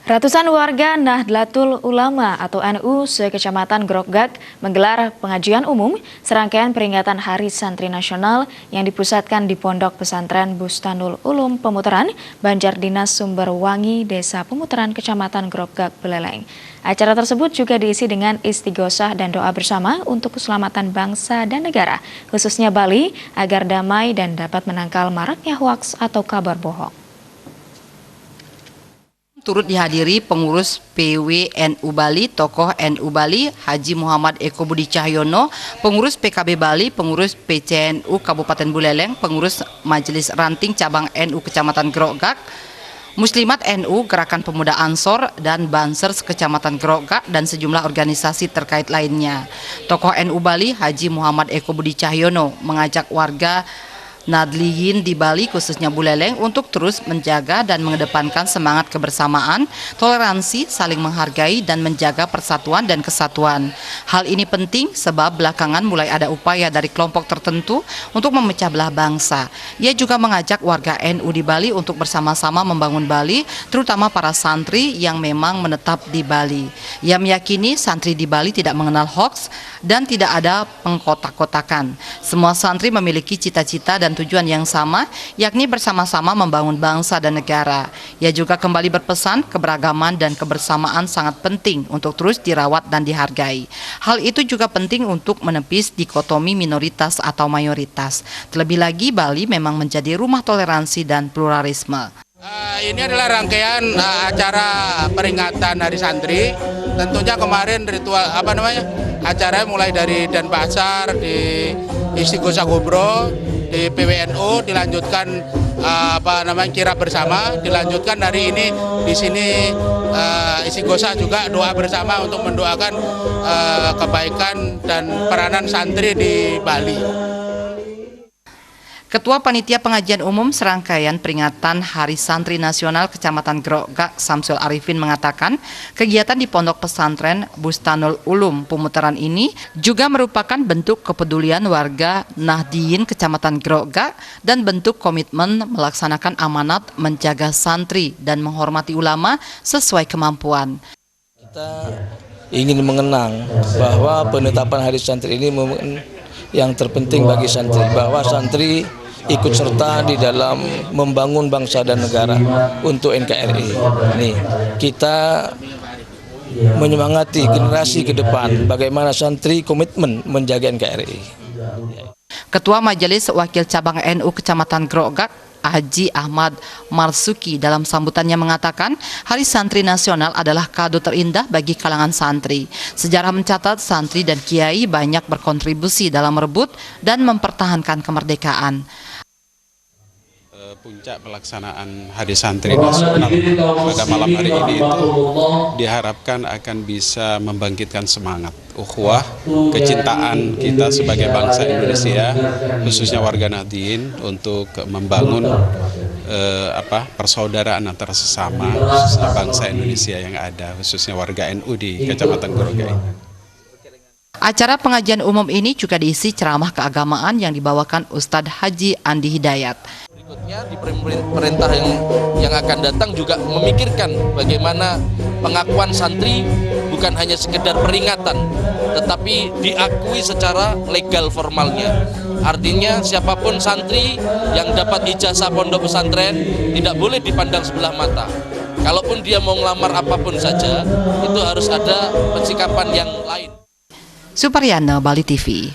Ratusan warga Nahdlatul Ulama atau NU se-Kecamatan Grogak menggelar pengajian umum serangkaian peringatan Hari Santri Nasional yang dipusatkan di Pondok Pesantren Bustanul Ulum Pemutaran, Banjardinas Sumberwangi, Desa Pemutaran, Kecamatan Grogak, Buleleng. Acara tersebut juga diisi dengan istighosah dan doa bersama untuk keselamatan bangsa dan negara, khususnya Bali, agar damai dan dapat menangkal maraknya hoaks atau kabar bohong. Turut dihadiri pengurus PWNU Bali, tokoh NU Bali, Haji Muhammad Eko Budi Cahyono, pengurus PKB Bali, pengurus PCNU Kabupaten Buleleng, pengurus Majelis Ranting Cabang NU Kecamatan Grogak, Muslimat NU, Gerakan Pemuda Ansor, dan Bansers Kecamatan Grogak, dan sejumlah organisasi terkait lainnya. Tokoh NU Bali, Haji Muhammad Eko Budi Cahyono, mengajak warga Nadliyin di Bali khususnya Buleleng untuk terus menjaga dan mengedepankan semangat kebersamaan, toleransi, saling menghargai dan menjaga persatuan dan kesatuan. Hal ini penting sebab belakangan mulai ada upaya dari kelompok tertentu untuk memecah belah bangsa. Ia juga mengajak warga NU di Bali untuk bersama-sama membangun Bali, terutama para santri yang memang menetap di Bali. Ia meyakini santri di Bali tidak mengenal hoaks dan tidak ada pengkotak-kotakan. Semua santri memiliki cita-cita dan tujuan yang sama, yakni bersama-sama membangun bangsa dan negara. Ia juga kembali berpesan keberagaman dan kebersamaan sangat penting untuk terus dirawat dan dihargai. Hal itu juga penting untuk menepis dikotomi minoritas atau mayoritas. Terlebih lagi, Bali memang menjadi rumah toleransi dan pluralisme. Ini adalah rangkaian acara peringatan Hari Santri. Tentunya kemarin ritual acara mulai dari Denpasar, di Istighosah Kubro, di PWNU, dilanjutkan kirap bersama, dilanjutkan hari ini di sini istighosah juga doa bersama untuk mendoakan kebaikan dan peranan santri di Bali. Ketua Panitia Pengajian Umum Serangkaian Peringatan Hari Santri Nasional Kecamatan Grogak, Samsul Arifin, mengatakan kegiatan di Pondok Pesantren Bustanul Ulum Pemutaran ini juga merupakan bentuk kepedulian warga Nahdliyin Kecamatan Grogak dan bentuk komitmen melaksanakan amanat menjaga santri dan menghormati ulama sesuai kemampuan. Kita ingin mengenang bahwa penetapan Hari Santri ini yang terpenting bagi santri, bahwa santri ikut serta di dalam membangun bangsa dan negara untuk NKRI. Nih, kita menyemangati generasi ke depan bagaimana santri komitmen menjaga NKRI. Ketua Majelis Wakil Cabang NU Kecamatan Grogak, Haji Ahmad Marsuki, dalam sambutannya mengatakan Hari Santri Nasional adalah kado terindah bagi kalangan santri. Sejarah mencatat santri dan kiai banyak berkontribusi dalam merebut dan mempertahankan kemerdekaan. Puncak pelaksanaan Hari Santri Nasional pada malam hari ini itu diharapkan akan bisa membangkitkan semangat ukhuwah, kecintaan kita sebagai bangsa Indonesia, khususnya warga Nahdliyin, untuk membangun persaudaraan antara sesama khususnya bangsa Indonesia yang ada, khususnya warga NU di Kecamatan Grogak. Acara pengajian umum ini juga diisi ceramah keagamaan yang dibawakan Ustadz Haji Andi Hidayat. Berikutnya di pemerintah yang akan datang juga memikirkan bagaimana pengakuan santri bukan hanya sekedar peringatan, tetapi diakui secara legal formalnya. Artinya siapapun santri yang dapat ijazah pondok pesantren tidak boleh dipandang sebelah mata. Kalaupun dia mau ngelamar apapun saja, itu harus ada pensikapan yang lain. Suparyana, Bali TV.